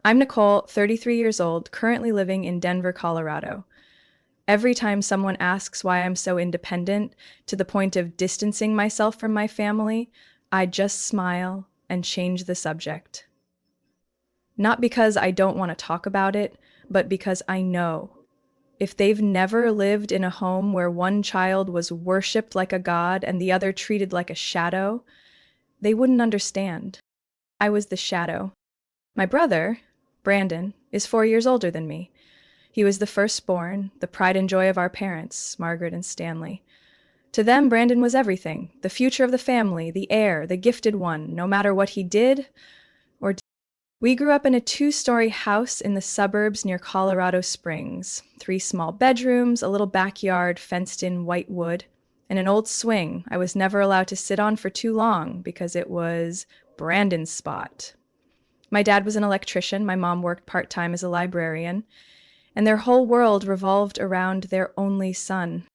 I'm Nicole, 33 years old, currently living in Denver, Colorado. Every time someone asks why I'm so independent, to the point of distancing myself from my family, I just smile and change the subject. Not because I don't want to talk about it, but because I know if they've never lived in a home where one child was worshipped like a god and the other treated like a shadow, they wouldn't understand. I was the shadow. My brother, Brandon, is 4 years older than me. He was the firstborn, the pride and joy of our parents, Margaret and Stanley. To them, Brandon was everything, the future of the family, the heir, the gifted one, no matter what he did or did. We grew up in a two-story house in the suburbs near Colorado Springs. 3 small bedrooms, a little backyard fenced in white wood, and an old swing I was never allowed to sit on for too long because it was Brandon's spot. My dad was an electrician, my mom worked part-time as a librarian, and their whole world revolved around their only son.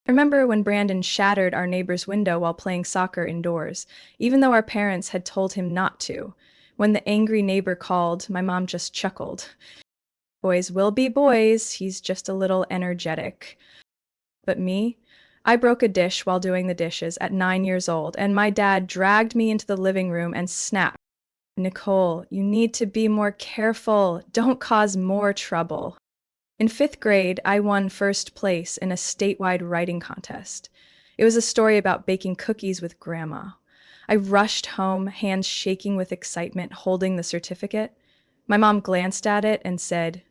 I remember when Brandon shattered our neighbor's window while playing soccer indoors, even though our parents had told him not to. When the angry neighbor called, my mom just chuckled. Boys will be boys, he's just a little energetic. But me? I broke a dish while doing the dishes at 9 years old, and my dad dragged me into the living room and snapped. Nicole, you need to be more careful. Don't cause more trouble. In 5th grade, I won first place in a statewide writing contest. It was a story about baking cookies with Grandma. I rushed home, hands shaking with excitement, holding the certificate. My mom glanced at it and said,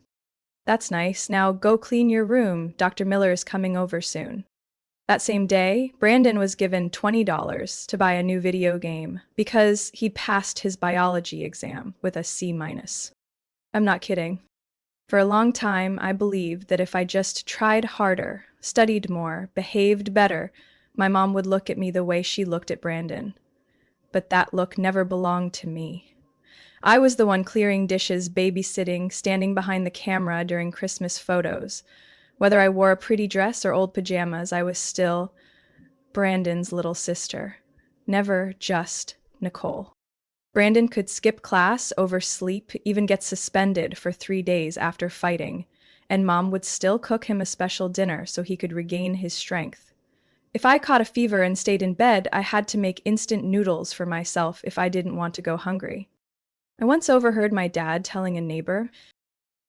"That's nice. Now go clean your room. Dr. Miller is coming over soon." That same day, Brandon was given $20 to buy a new video game because he passed his biology exam with a C-. I'm not kidding. For a long time, I believed that if I just tried harder, studied more, behaved better, my mom would look at me the way she looked at Brandon. But that look never belonged to me. I was the one clearing dishes, babysitting, standing behind the camera during Christmas photos. Whether I wore a pretty dress or old pajamas, I was still Brandon's little sister, never just Nicole. Brandon could skip class, oversleep, even get suspended for 3 days after fighting, and Mom would still cook him a special dinner so he could regain his strength. If I caught a fever and stayed in bed, I had to make instant noodles for myself if I didn't want to go hungry. I once overheard my dad telling a neighbor,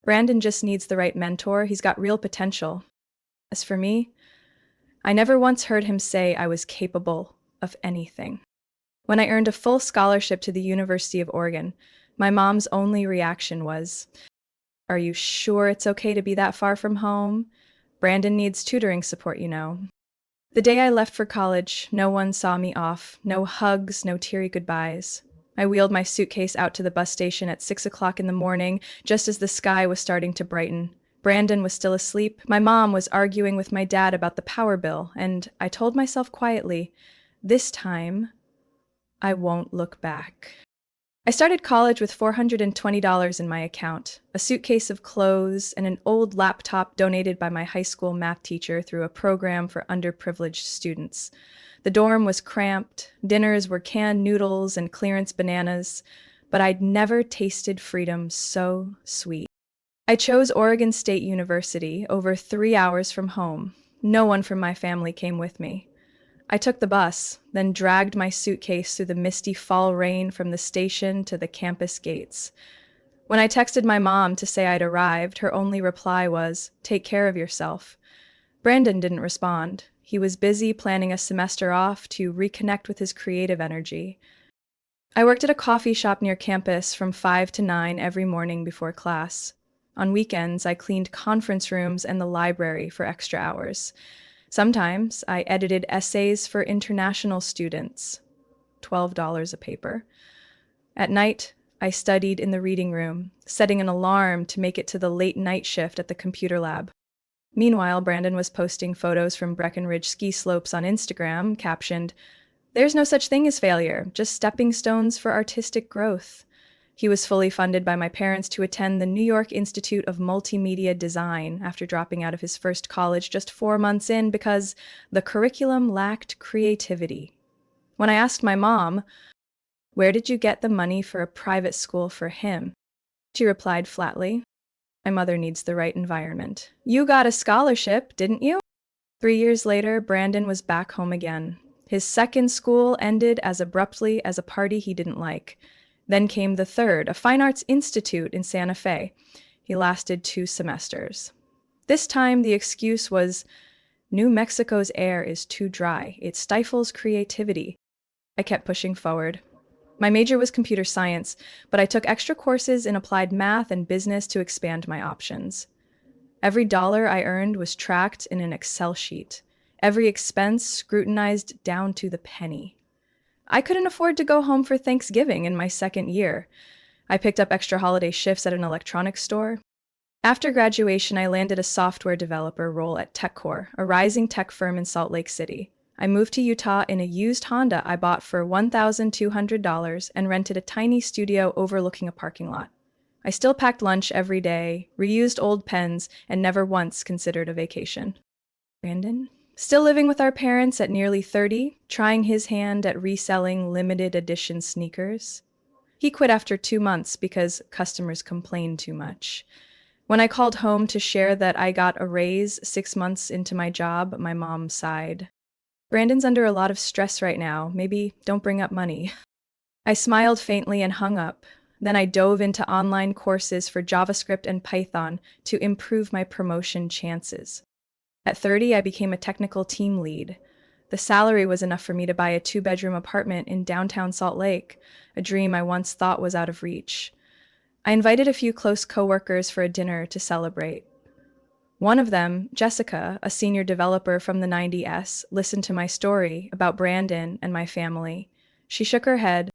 "Brandon just needs the right mentor, he's got real potential." As for me, I never once heard him say I was capable of anything. When I earned a full scholarship to the University of Oregon, my mom's only reaction was, "Are you sure it's okay to be that far from home? Brandon needs tutoring support, you know." The day I left for college, no one saw me off, no hugs, no teary goodbyes. I wheeled my suitcase out to the bus station at 6 o'clock in the morning, just as the sky was starting to brighten. Brandon was still asleep, my mom was arguing with my dad about the power bill, and I told myself quietly, this time, I won't look back. I started college with $420 in my account, a suitcase of clothes, and an old laptop donated by my high school math teacher through a program for underprivileged students. The dorm was cramped, dinners were canned noodles and clearance bananas, but I'd never tasted freedom so sweet. I chose Oregon State University, over 3 hours from home. No one from my family came with me. I took the bus, then dragged my suitcase through the misty fall rain from the station to the campus gates. When I texted my mom to say I'd arrived, her only reply was, "Take care of yourself." Brandon didn't respond. He was busy planning a semester off to reconnect with his creative energy. I worked at a coffee shop near campus from 5 to 9 every morning before class. On weekends, I cleaned conference rooms and the library for extra hours. Sometimes I edited essays for international students, $12 a paper. At night, I studied in the reading room, setting an alarm to make it to the late night shift at the computer lab. Meanwhile, Brandon was posting photos from Breckenridge ski slopes on Instagram, captioned, "There's no such thing as failure, just stepping stones for artistic growth." He was fully funded by my parents to attend the New York Institute of Multimedia Design after dropping out of his first college just 4 months in because the curriculum lacked creativity. When I asked my mom, "Where did you get the money for a private school for him?" She replied flatly. My mother needs the right environment. You got a scholarship, didn't you? 3 years later, Brandon was back home again. His second school ended as abruptly as a party he didn't like. Then came the third, a fine arts institute in Santa Fe. He lasted 2 semesters. This time, the excuse was, New Mexico's air is too dry. It stifles creativity. I kept pushing forward. My major was computer science, but I took extra courses in applied math and business to expand my options. Every dollar I earned was tracked in an Excel sheet, every expense scrutinized down to the penny. I couldn't afford to go home for Thanksgiving in my second year. I picked up extra holiday shifts at an electronics store. After graduation, I landed a software developer role at TechCore, a rising tech firm in Salt Lake City. I moved to Utah in a used Honda I bought for $1,200 and rented a tiny studio overlooking a parking lot. I still packed lunch every day, reused old pens, and never once considered a vacation. Brandon? Still living with our parents at nearly 30, trying his hand at reselling limited edition sneakers. He quit after 2 months because customers complained too much. When I called home to share that I got a raise 6 months into my job, my mom sighed. Brandon's under a lot of stress right now. Maybe don't bring up money. I smiled faintly and hung up. Then I dove into online courses for JavaScript and Python to improve my promotion chances. At 30, I became a technical team lead. The salary was enough for me to buy a 2-bedroom apartment in downtown Salt Lake, a dream I once thought was out of reach. I invited a few close coworkers for a dinner to celebrate. One of them, Jessica, a senior developer from the 90s, listened to my story about Brandon and my family. She shook her head.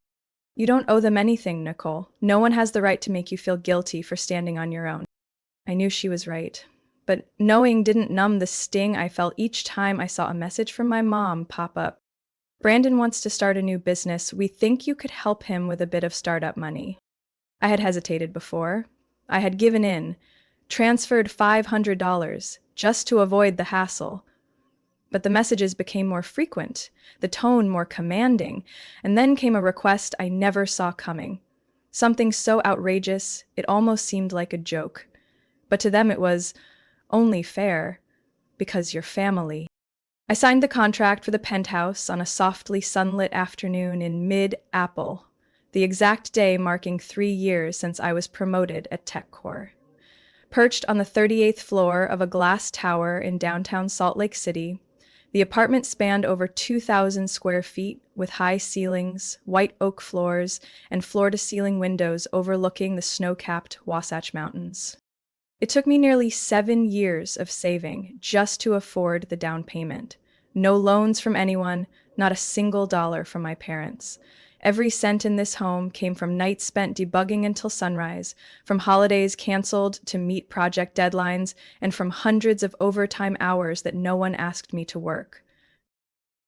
You don't owe them anything, Nicole. No one has the right to make you feel guilty for standing on your own. I knew she was right. But knowing didn't numb the sting I felt each time I saw a message from my mom pop up. Brandon wants to start a new business. We think you could help him with a bit of startup money. I had hesitated before. I had given in, transferred $500 just to avoid the hassle. But the messages became more frequent, the tone more commanding, and then came a request I never saw coming. Something so outrageous, it almost seemed like a joke. But to them it was only fair, because you're family. I signed the contract for the penthouse on a softly sunlit afternoon in mid-April, the exact day marking 3 years since I was promoted at TechCore. Perched on the 38th floor of a glass tower in downtown Salt Lake City, the apartment spanned over 2,000 square feet with high ceilings, white oak floors, and floor-to-ceiling windows overlooking the snow-capped Wasatch Mountains. It took me nearly 7 years of saving just to afford the down payment. No loans from anyone, not a single dollar from my parents. Every cent in this home came from nights spent debugging until sunrise, from holidays canceled to meet project deadlines, and from hundreds of overtime hours that no one asked me to work.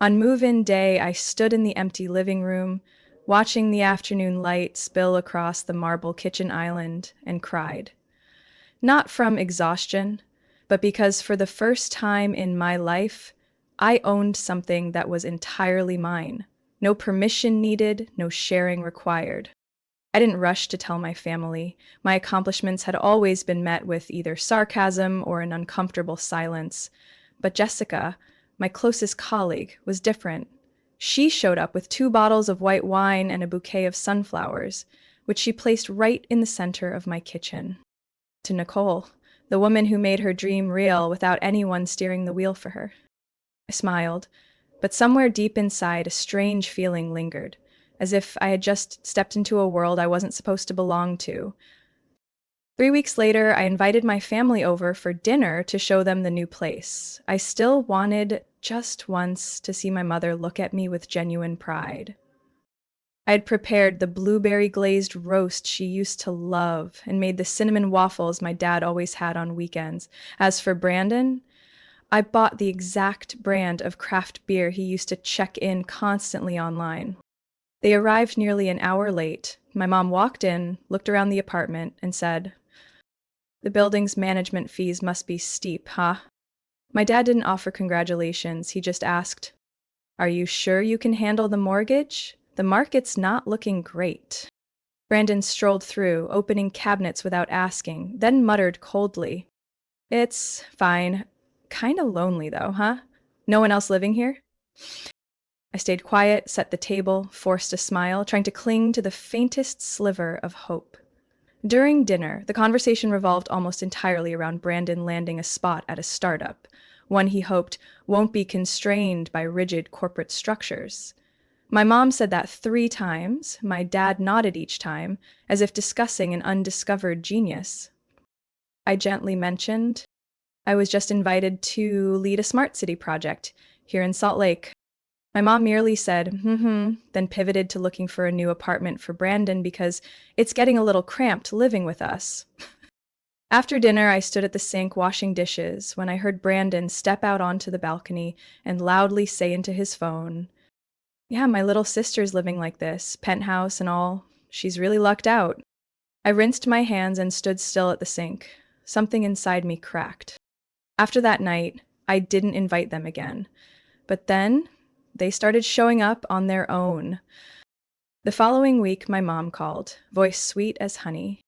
On move-in day, I stood in the empty living room, watching the afternoon light spill across the marble kitchen island, and cried. Not from exhaustion, but because for the first time in my life, I owned something that was entirely mine. No permission needed, no sharing required. I didn't rush to tell my family. My accomplishments had always been met with either sarcasm or an uncomfortable silence. But Jessica, my closest colleague, was different. She showed up with 2 bottles of white wine and a bouquet of sunflowers, which she placed right in the center of my kitchen. To Nicole, the woman who made her dream real without anyone steering the wheel for her. I smiled, but somewhere deep inside a strange feeling lingered, as if I had just stepped into a world I wasn't supposed to belong to. 3 weeks later, I invited my family over for dinner to show them the new place. I still wanted, just once, to see my mother look at me with genuine pride. I had prepared the blueberry glazed roast she used to love and made the cinnamon waffles my dad always had on weekends. As for Brandon, I bought the exact brand of craft beer he used to check in constantly online. They arrived nearly an hour late. My mom walked in, looked around the apartment, and said, "The building's management fees must be steep, huh?" My dad didn't offer congratulations. He just asked, "Are you sure you can handle the mortgage? The market's not looking great." Brandon strolled through, opening cabinets without asking, then muttered coldly, "It's fine. Kinda lonely though, huh? No one else living here?" I stayed quiet, set the table, forced a smile, trying to cling to the faintest sliver of hope. During dinner, the conversation revolved almost entirely around Brandon landing a spot at a startup, one he hoped won't be constrained by rigid corporate structures. My mom said that 3 times, my dad nodded each time, as if discussing an undiscovered genius. I gently mentioned I was just invited to lead a smart city project here in Salt Lake. My mom merely said, then pivoted to looking for a new apartment for Brandon because it's getting a little cramped living with us. After dinner, I stood at the sink washing dishes when I heard Brandon step out onto the balcony and loudly say into his phone, "Yeah, my little sister's living like this, penthouse and all. She's really lucked out." I rinsed my hands and stood still at the sink. Something inside me cracked. After that night, I didn't invite them again. But then, they started showing up on their own. The following week, my mom called, voice sweet as honey.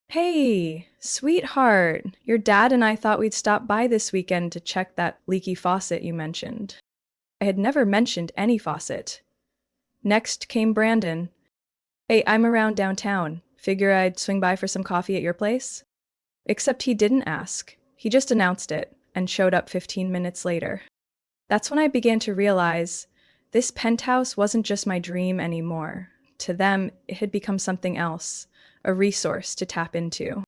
"Hey, sweetheart, your dad and I thought we'd stop by this weekend to check that leaky faucet you mentioned." I had never mentioned any faucet. Next came Brandon. "Hey, I'm around downtown. Figure I'd swing by for some coffee at your place?" Except he didn't ask. He just announced it and showed up 15 minutes later. That's when I began to realize this penthouse wasn't just my dream anymore. To them, it had become something else, a resource to tap into.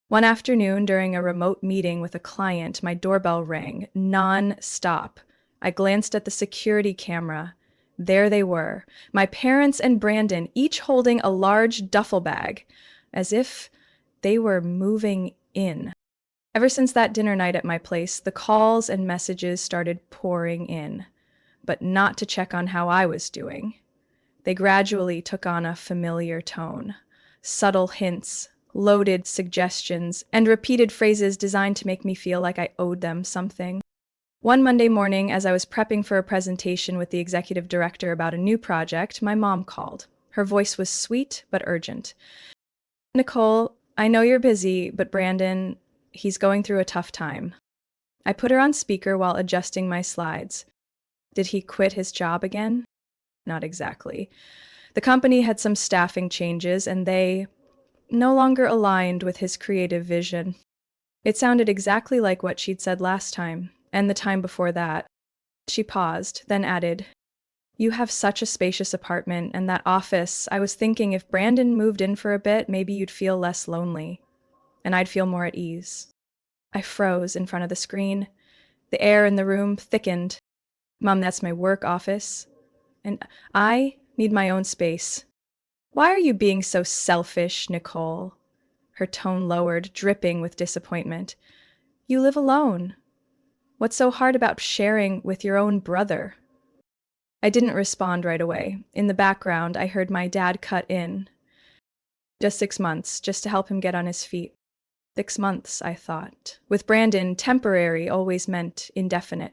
One afternoon, during a remote meeting with a client, my doorbell rang, non-stop. I glanced at the security camera. There they were, my parents and Brandon, each holding a large duffel bag, as if they were moving in. Ever since that dinner night at my place, the calls and messages started pouring in, but not to check on how I was doing. They gradually took on a familiar tone. Subtle hints, loaded suggestions, and repeated phrases designed to make me feel like I owed them something. One Monday morning, as I was prepping for a presentation with the executive director about a new project, my mom called. Her voice was sweet but urgent. "Nicole, I know you're busy, but Brandon, he's going through a tough time." I put her on speaker while adjusting my slides. Did he quit his job again? Not exactly. The company had some staffing changes, and they no longer aligned with his creative vision. It sounded exactly like what she'd said last time, and the time before that. She paused, then added, "You have such a spacious apartment, and that office. I was thinking if Brandon moved in for a bit, maybe you'd feel less lonely, and I'd feel more at ease." I froze in front of the screen. The air in the room thickened. "Mom, that's my work office, and I need my own space." "Why are you being so selfish, Nicole?" Her tone lowered, dripping with disappointment. "You live alone. What's so hard about sharing with your own brother?" I didn't respond right away. In the background, I heard my dad cut in. "Just 6 months, just to help him get on his feet." 6 months, I thought. With Brandon, temporary always meant indefinite.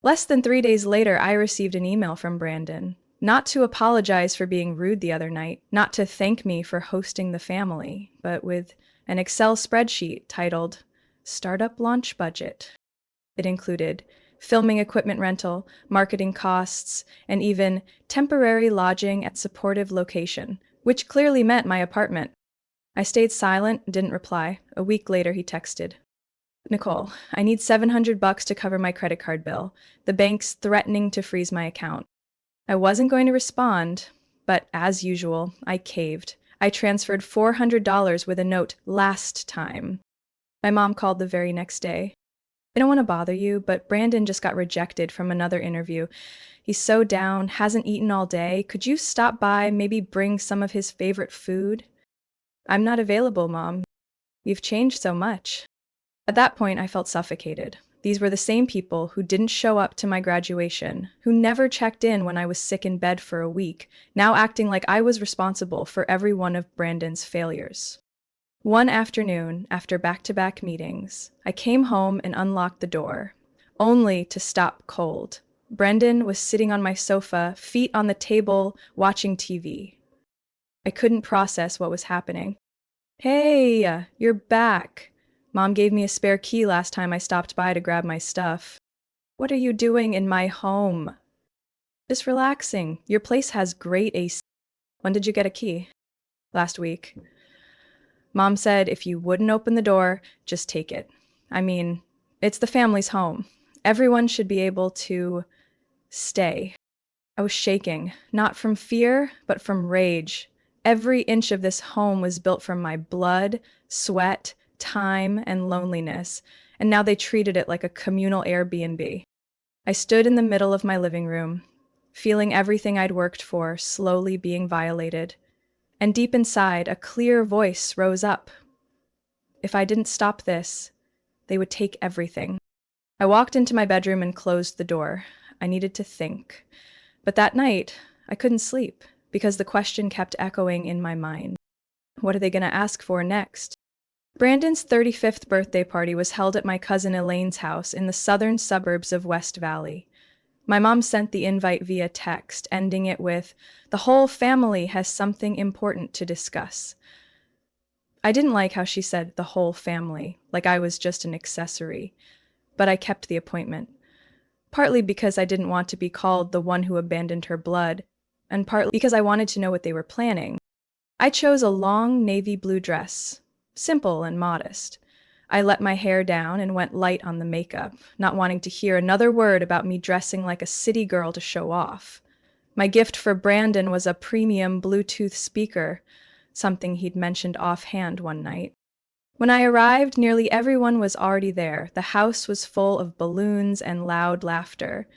Less than 3 days later, I received an email from Brandon. Not to apologize for being rude the other night, not to thank me for hosting the family, but with an Excel spreadsheet titled Startup Launch Budget. It included filming equipment rental, marketing costs, and even temporary lodging at supportive location, which clearly meant my apartment. I stayed silent, didn't reply. A week later, he texted, "Nicole, I need $700 to cover my credit card bill. The bank's threatening to freeze my account." I wasn't going to respond, but as usual, I caved. I transferred $400 with a note last time. My mom called the very next day. "I don't want to bother you, but Brandon just got rejected from another interview. He's so down, hasn't eaten all day. Could you stop by, maybe bring some of his favorite food?" "I'm not available, Mom. You've changed so much." At that point, I felt suffocated. These were the same people who didn't show up to my graduation, who never checked in when I was sick in bed for a week, now acting like I was responsible for every one of Brandon's failures. One afternoon, after back-to-back meetings, I came home and unlocked the door, only to stop cold. Brandon was sitting on my sofa, feet on the table, watching TV. I couldn't process what was happening. Hey, you're back. Mom gave me a spare key last time I stopped by to grab my stuff. What are you doing in my home? Just relaxing. Your place has great AC. When did you get a key? Last week. Mom said if you wouldn't open the door, just take it. I mean, it's the family's home. Everyone should be able to stay. I was shaking, not from fear, but from rage. Every inch of this home was built from my blood, sweat, time, and loneliness, and now they treated it like a communal Airbnb. I stood in the middle of my living room, feeling everything I'd worked for slowly being violated. And deep inside, a clear voice rose up. If I didn't stop this, they would take everything. I walked into my bedroom and closed the door. I needed to think. But that night, I couldn't sleep because the question kept echoing in my mind. What are they going to ask for next? Brandon's 35th birthday party was held at my cousin Elaine's house in the southern suburbs of West Valley. My mom sent the invite via text, ending it with, "The whole family has something important to discuss." I didn't like how she said the whole family, like I was just an accessory, but I kept the appointment. Partly because I didn't want to be called the one who abandoned her blood, and partly because I wanted to know what they were planning. I chose a long navy blue dress, simple and modest. I let my hair down and went light on the makeup, not wanting to hear another word about me dressing like a city girl to show off. My gift for Brandon was a premium Bluetooth speaker, something he'd mentioned offhand one night. When I arrived, nearly everyone was already there. The house was full of balloons and loud laughter.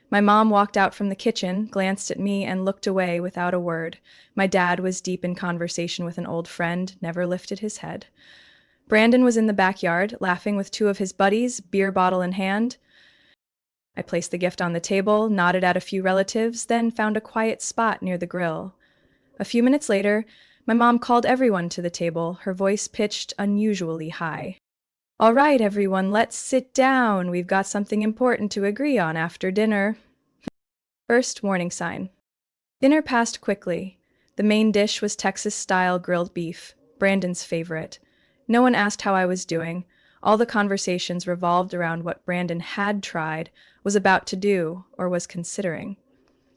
My mom walked out from the kitchen, glanced at me, and looked away without a word. My dad was deep in conversation with an old friend, never lifted his head. Brandon was in the backyard, laughing with two of his buddies, beer bottle in hand. I placed the gift on the table, nodded at a few relatives, then found a quiet spot near the grill. A few minutes later, my mom called everyone to the table, her voice pitched unusually high. "All right, everyone, let's sit down. We've got something important to agree on after dinner." First warning sign. Dinner passed quickly. The main dish was Texas-style grilled beef, Brandon's favorite. No one asked how I was doing. All the conversations revolved around what Brandon had tried, was about to do, or was considering.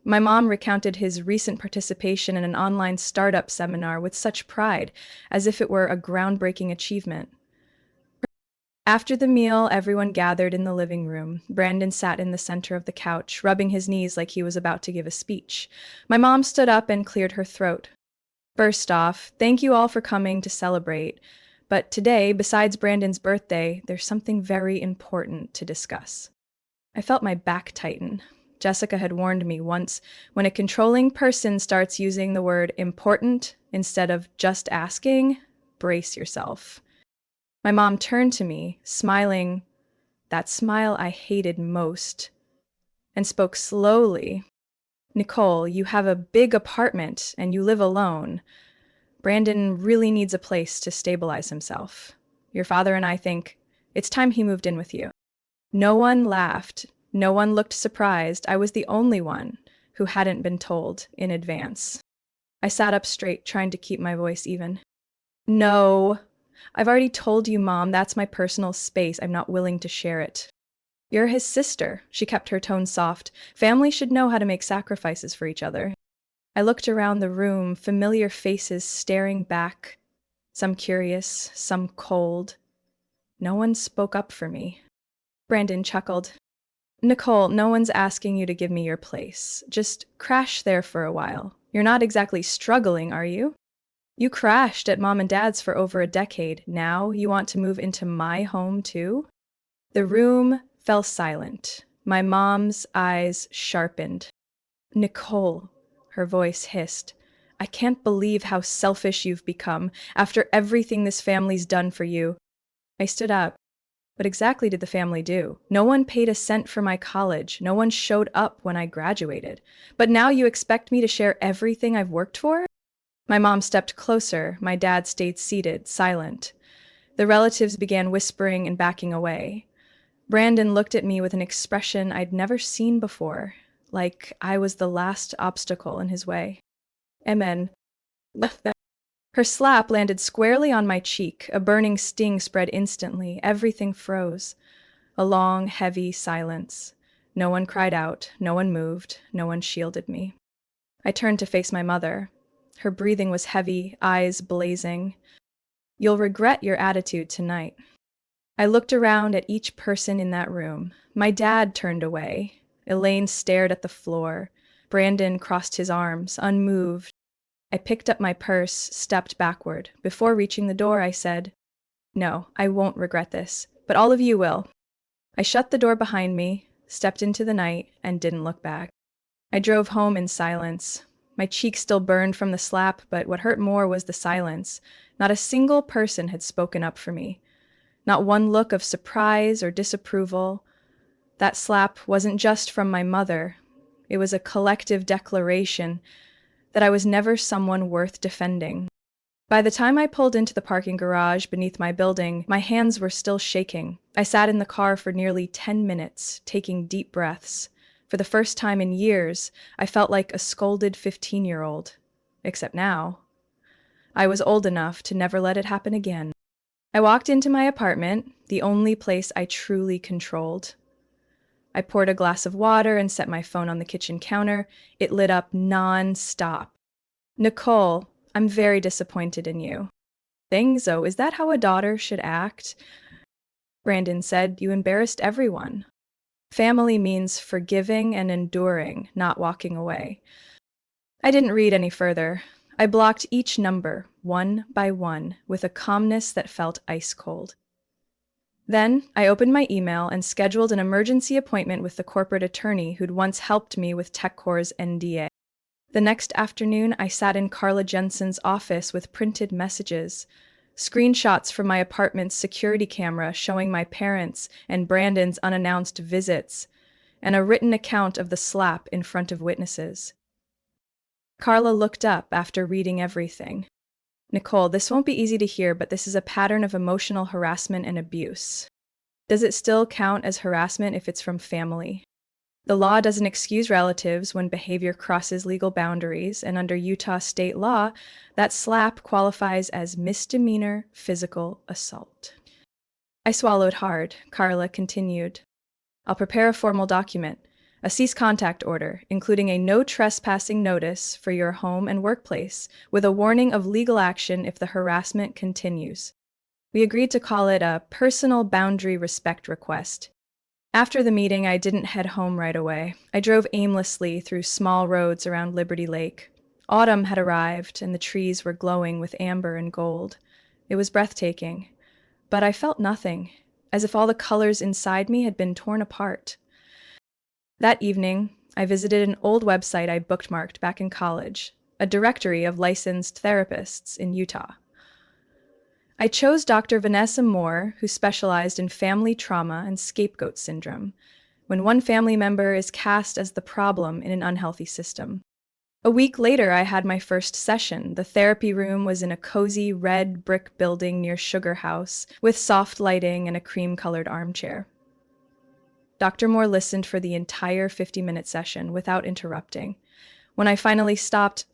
My mom recounted his recent participation in an online startup seminar with such pride, as if it were a groundbreaking achievement. After the meal, everyone gathered in the living room. Brandon sat in the center of the couch, rubbing his knees like he was about to give a speech. My mom stood up and cleared her throat. "First off, thank you all for coming to celebrate. But today, besides Brandon's birthday, there's something very important to discuss." I felt my back tighten. Jessica had warned me once, when a controlling person starts using the word important instead of just asking, brace yourself. My mom turned to me, smiling, that smile I hated most, and spoke slowly. "Nicole, you have a big apartment and you live alone. Brandon really needs a place to stabilize himself. Your father and I think it's time he moved in with you." No one laughed. No one looked surprised. I was the only one who hadn't been told in advance. I sat up straight, trying to keep my voice even. "No, I've already told you, Mom, that's my personal space. I'm not willing to share it." "You're his sister." She kept her tone soft. "Family should know how to make sacrifices for each other." I looked around the room, familiar faces staring back, some curious, some cold. No one spoke up for me. Brandon chuckled. "Nicole, no one's asking you to give me your place. Just crash there for a while. You're not exactly struggling, are you? You crashed at Mom and Dad's for over a decade. Now you want to move into my home too?" The room fell silent. My mom's eyes sharpened. "Nicole," her voice hissed, "I can't believe how selfish you've become after everything this family's done for you." I stood up. What exactly did the family do? No one paid a cent for my college. No one showed up when I graduated. But now you expect me to share everything I've worked for? My mom stepped closer. My dad stayed seated, silent. The relatives began whispering and backing away. Brandon looked at me with an expression I'd never seen before, like I was the last obstacle in his way. Amen. Her slap landed squarely on my cheek. A burning sting spread instantly. Everything froze. A long, heavy silence. No one cried out. No one moved. No one shielded me. I turned to face my mother. Her breathing was heavy, eyes blazing. "You'll regret your attitude tonight." I looked around at each person in that room. My dad turned away. Elaine stared at the floor. Brandon crossed his arms, unmoved. I picked up my purse, stepped backward. Before reaching the door, I said, "No, I won't regret this, but all of you will." I shut the door behind me, stepped into the night, and didn't look back. I drove home in silence. My cheek still burned from the slap, but what hurt more was the silence. Not a single person had spoken up for me. Not one look of surprise or disapproval. That slap wasn't just from my mother. It was a collective declaration that I was never someone worth defending. By the time I pulled into the parking garage beneath my building, my hands were still shaking. I sat in the car for nearly 10 minutes, taking deep breaths. For the first time in years, I felt like a scolded 15-year-old. Except now, I was old enough to never let it happen again. I walked into my apartment, the only place I truly controlled. I poured a glass of water and set my phone on the kitchen counter. It lit up non-stop. "Nicole, I'm very disappointed in you." "Thingzo, is that how a daughter should act?" Brandon said, "You embarrassed everyone." Family means forgiving and enduring, not walking away. I didn't read any further. I blocked each number, one by one, with a calmness that felt ice cold. Then I opened my email and scheduled an emergency appointment with the corporate attorney who'd once helped me with TechCore's NDA. The next afternoon, I sat in Carla Jensen's office with printed messages, screenshots from my apartment's security camera showing my parents and Brandon's unannounced visits, and a written account of the slap in front of witnesses. Carla looked up after reading everything. "Nicole, this won't be easy to hear, but this is a pattern of emotional harassment and abuse. Does it still count as harassment if it's from family? The law doesn't excuse relatives when behavior crosses legal boundaries, and under Utah state law, that slap qualifies as misdemeanor physical assault." I swallowed hard. Carla continued, "I'll prepare a formal document, a cease contact order, including a no trespassing notice for your home and workplace, with a warning of legal action if the harassment continues." We agreed to call it a personal boundary respect request. After the meeting, I didn't head home right away. I drove aimlessly through small roads around Liberty Lake. Autumn had arrived, and the trees were glowing with amber and gold. It was breathtaking. But I felt nothing, as if all the colors inside me had been torn apart. That evening, I visited an old website I bookmarked back in college, a directory of licensed therapists in Utah. I chose Dr. Vanessa Moore, who specialized in family trauma and scapegoat syndrome, when one family member is cast as the problem in an unhealthy system. A week later, I had my first session. The therapy room was in a cozy red brick building near Sugar House, with soft lighting and a cream-colored armchair. Dr. Moore listened for the entire 50-minute session without interrupting. When I finally stopped,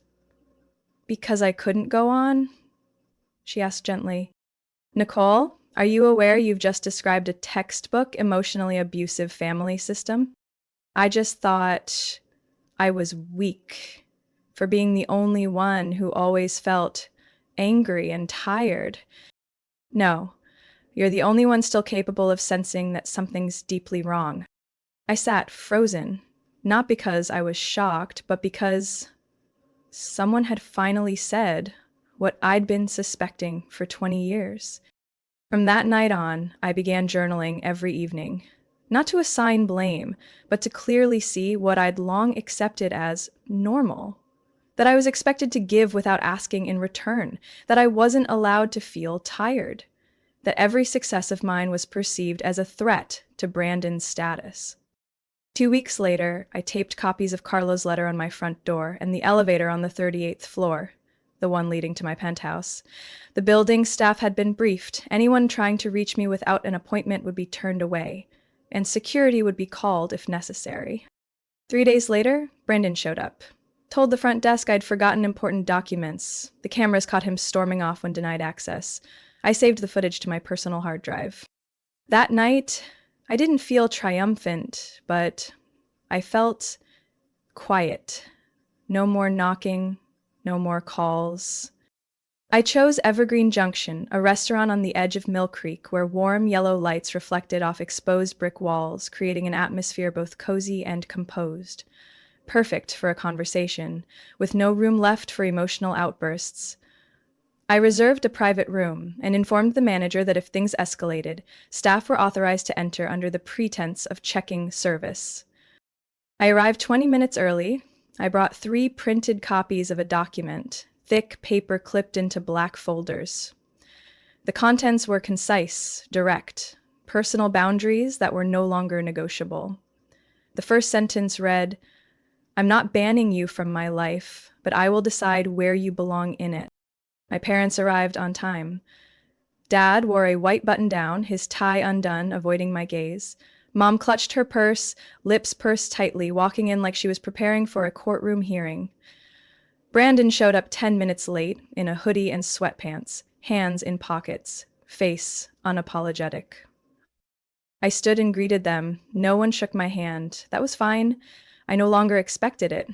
"Because I couldn't go on?" she asked gently. "Nicole, are you aware you've just described a textbook emotionally abusive family system? I just thought I was weak for being the only one who always felt angry and tired. No, you're the only one still capable of sensing that something's deeply wrong." I sat frozen, not because I was shocked, but because someone had finally said what I'd been suspecting for 20 years. From that night on, I began journaling every evening, not to assign blame, but to clearly see what I'd long accepted as normal, that I was expected to give without asking in return, that I wasn't allowed to feel tired, that every success of mine was perceived as a threat to Brandon's status. 2 weeks later, I taped copies of Carla's letter on my front door and the elevator on the 38th floor, the one leading to my penthouse. The building staff had been briefed. Anyone trying to reach me without an appointment would be turned away, and security would be called if necessary. 3 days later, Brandon showed up. Told the front desk I'd forgotten important documents. The cameras caught him storming off when denied access. I saved the footage to my personal hard drive. That night, I didn't feel triumphant, but I felt quiet. No more knocking, no more calls. I chose Evergreen Junction, a restaurant on the edge of Mill Creek where warm yellow lights reflected off exposed brick walls, creating an atmosphere both cozy and composed. Perfect for a conversation, with no room left for emotional outbursts. I reserved a private room and informed the manager that if things escalated, staff were authorized to enter under the pretense of checking service. I arrived 20 minutes early. I brought 3 printed copies of a document, thick paper clipped into black folders. The contents were concise, direct, personal boundaries that were no longer negotiable. The first sentence read, "I'm not banning you from my life, but I will decide where you belong in it." My parents arrived on time. Dad wore a white button-down, his tie undone, avoiding my gaze. Mom clutched her purse, lips pursed tightly, walking in like she was preparing for a courtroom hearing. Brandon showed up 10 minutes late, in a hoodie and sweatpants, hands in pockets, face unapologetic. I stood and greeted them. No one shook my hand. That was fine. I no longer expected it.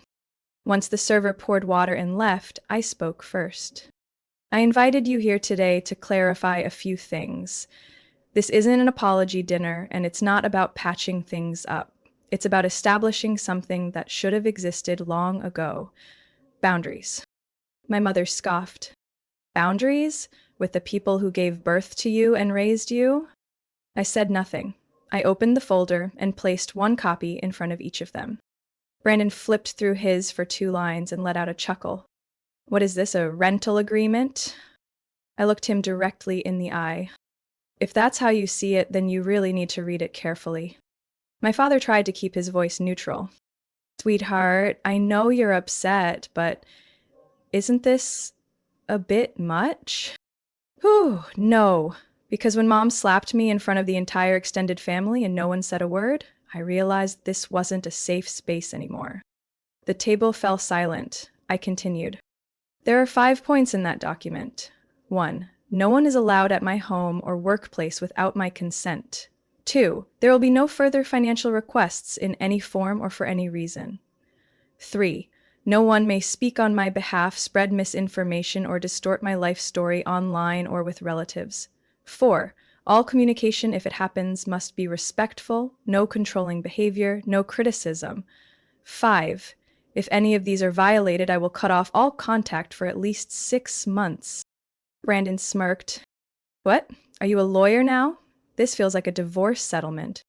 Once the server poured water and left, I spoke first. "I invited you here today to clarify a few things. This isn't an apology dinner, and it's not about patching things up. It's about establishing something that should have existed long ago. Boundaries." My mother scoffed. "Boundaries? With the people who gave birth to you and raised you?" I said nothing. I opened the folder and placed one copy in front of each of them. Brandon flipped through his for 2 lines and let out a chuckle. "What is this, a rental agreement?" I looked him directly in the eye. "If that's how you see it, then you really need to read it carefully." My father tried to keep his voice neutral. "Sweetheart, I know you're upset, but isn't this a bit much?" "Whew, no." Because when Mom slapped me in front of the entire extended family and no one said a word, I realized this wasn't a safe space anymore. The table fell silent. I continued. "There are 5 points in that document. 1. No one is allowed at my home or workplace without my consent. 2. There will be no further financial requests in any form or for any reason. 3. No one may speak on my behalf, spread misinformation, or distort my life story online or with relatives. 4. All communication, if it happens, must be respectful, no controlling behavior, no criticism. 5. If any of these are violated, I will cut off all contact for at least 6 months. Brandon smirked. "What? Are you a lawyer now? This feels like a divorce settlement."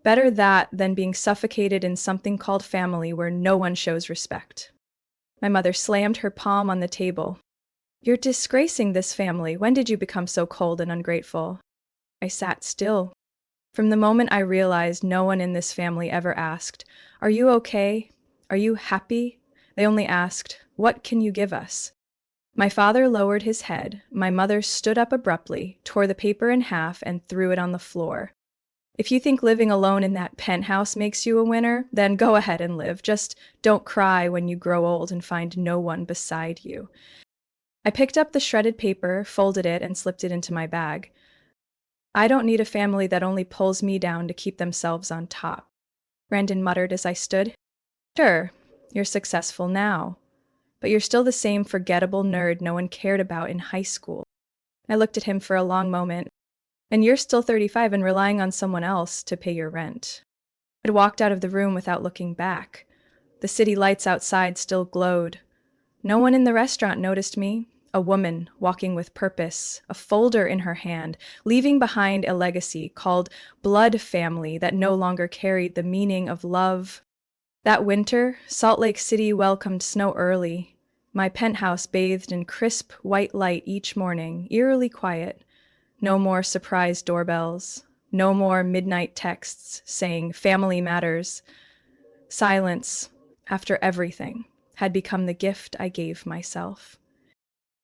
Better that than being suffocated in something called family where no one shows respect. My mother slammed her palm on the table. "You're disgracing this family. When did you become so cold and ungrateful?" I sat still. From the moment I realized no one in this family ever asked, "Are you okay? Are you happy?" They only asked, "What can you give us?" My father lowered his head. My mother stood up abruptly, tore the paper in half, and threw it on the floor. "If you think living alone in that penthouse makes you a winner, then go ahead and live. Just don't cry when you grow old and find no one beside you." I picked up the shredded paper, folded it, and slipped it into my bag. I don't need a family that only pulls me down to keep themselves on top. Brandon muttered as I stood. "Sure, you're successful now, but you're still the same forgettable nerd no one cared about in high school." I looked at him for a long moment. "And you're still 35 and relying on someone else to pay your rent." I walked out of the room without looking back. The city lights outside still glowed. No one in the restaurant noticed me. A woman walking with purpose, a folder in her hand, leaving behind a legacy called Blood Family that no longer carried the meaning of love. That winter, Salt Lake City welcomed snow early. My penthouse bathed in crisp white light each morning, eerily quiet. No more surprise doorbells. No more midnight texts saying family matters. Silence, after everything, had become the gift I gave myself.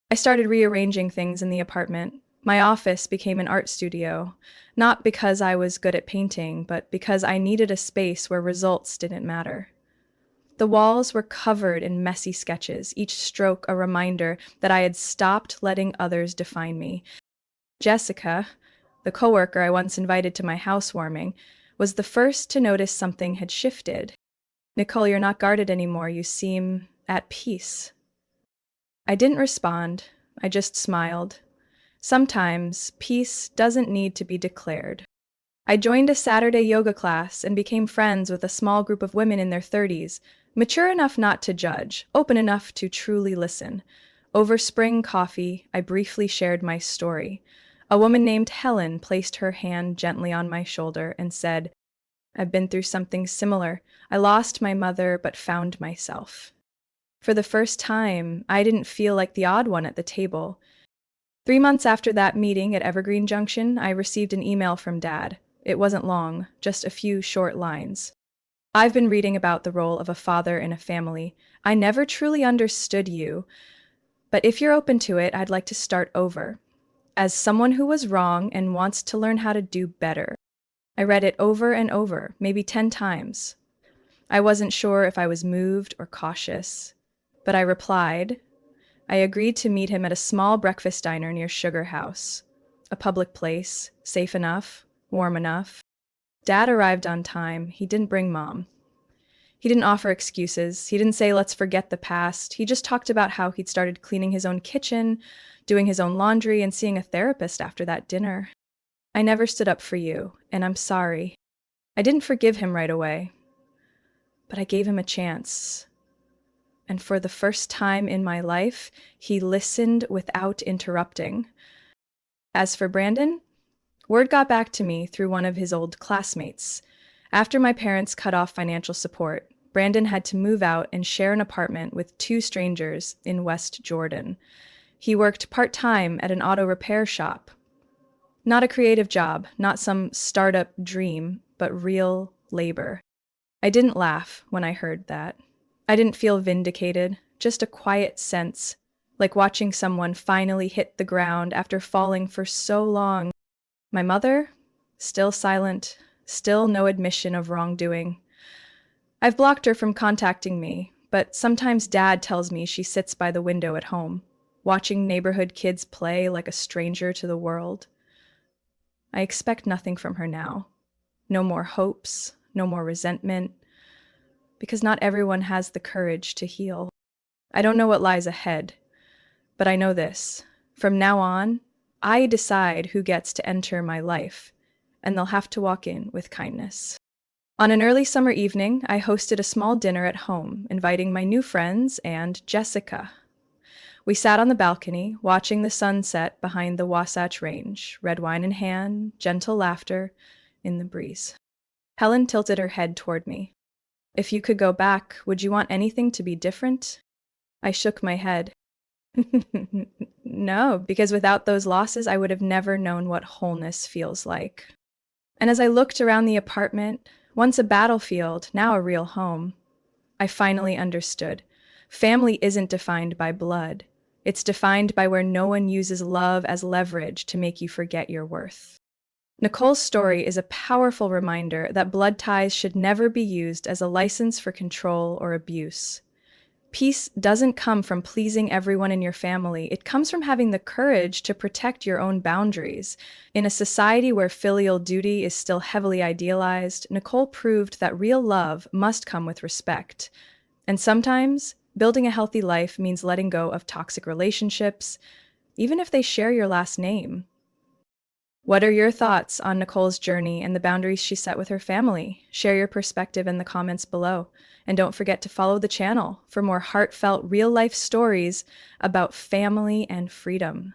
I started rearranging things in the apartment. My office became an art studio, not because I was good at painting, but because I needed a space where results didn't matter. The walls were covered in messy sketches, each stroke a reminder that I had stopped letting others define me. Jessica, the coworker I once invited to my housewarming, was the first to notice something had shifted. Nicole, you're not guarded anymore. You seem at peace. I didn't respond. I just smiled. Sometimes peace doesn't need to be declared. I joined a Saturday yoga class and became friends with a small group of women in their 30s, mature enough not to judge, open enough to truly listen. Over spring coffee, I briefly shared my story. A woman named Helen placed her hand gently on my shoulder and said, "I've been through something similar. I lost my mother but found myself." For the first time, I didn't feel like the odd one at the table. 3 months after that meeting at Evergreen Junction, I received an email from Dad. It wasn't long, just a few short lines. "I've been reading about the role of a father in a family. I never truly understood you, but if you're open to it, I'd like to start over. As someone who was wrong and wants to learn how to do better." I read it over and over, maybe 10 times. I wasn't sure if I was moved or cautious, but I replied. I agreed to meet him at a small breakfast diner near Sugar House, a public place, safe enough, warm enough. Dad arrived on time. He didn't bring Mom. He didn't offer excuses. He didn't say, "Let's forget the past." He just talked about how he'd started cleaning his own kitchen, doing his own laundry, and seeing a therapist after that dinner. "I never stood up for you, and I'm sorry." I didn't forgive him right away, but I gave him a chance. And for the first time in my life, he listened without interrupting. As for Brandon, word got back to me through one of his old classmates. After my parents cut off financial support, Brandon had to move out and share an apartment with 2 strangers in West Jordan. He worked part-time at an auto repair shop. Not a creative job, not some startup dream, but real labor. I didn't laugh when I heard that. I didn't feel vindicated, just a quiet sense, like watching someone finally hit the ground after falling for so long. My mother? Still silent, still no admission of wrongdoing. I've blocked her from contacting me, but sometimes Dad tells me she sits by the window at home, watching neighborhood kids play like a stranger to the world. I expect nothing from her now. No more hopes, no more resentment, because not everyone has the courage to heal. I don't know what lies ahead, but I know this. From now on, I decide who gets to enter my life, and they'll have to walk in with kindness. On an early summer evening, I hosted a small dinner at home, inviting my new friends and Jessica. We sat on the balcony, watching the sunset behind the Wasatch Range, red wine in hand, gentle laughter in the breeze. Helen tilted her head toward me. "If you could go back, would you want anything to be different?" I shook my head. No, because without those losses, I would have never known what wholeness feels like. And as I looked around the apartment, once a battlefield, now a real home, I finally understood. Family isn't defined by blood. It's defined by where no one uses love as leverage to make you forget your worth. Nicole's story is a powerful reminder that blood ties should never be used as a license for control or abuse. Peace doesn't come from pleasing everyone in your family. It comes from having the courage to protect your own boundaries. In a society where filial duty is still heavily idealized, Nicole proved that real love must come with respect. And sometimes, building a healthy life means letting go of toxic relationships, even if they share your last name. What are your thoughts on Nicole's journey and the boundaries she set with her family? Share your perspective in the comments below. And don't forget to follow the channel for more heartfelt, real-life stories about family and freedom.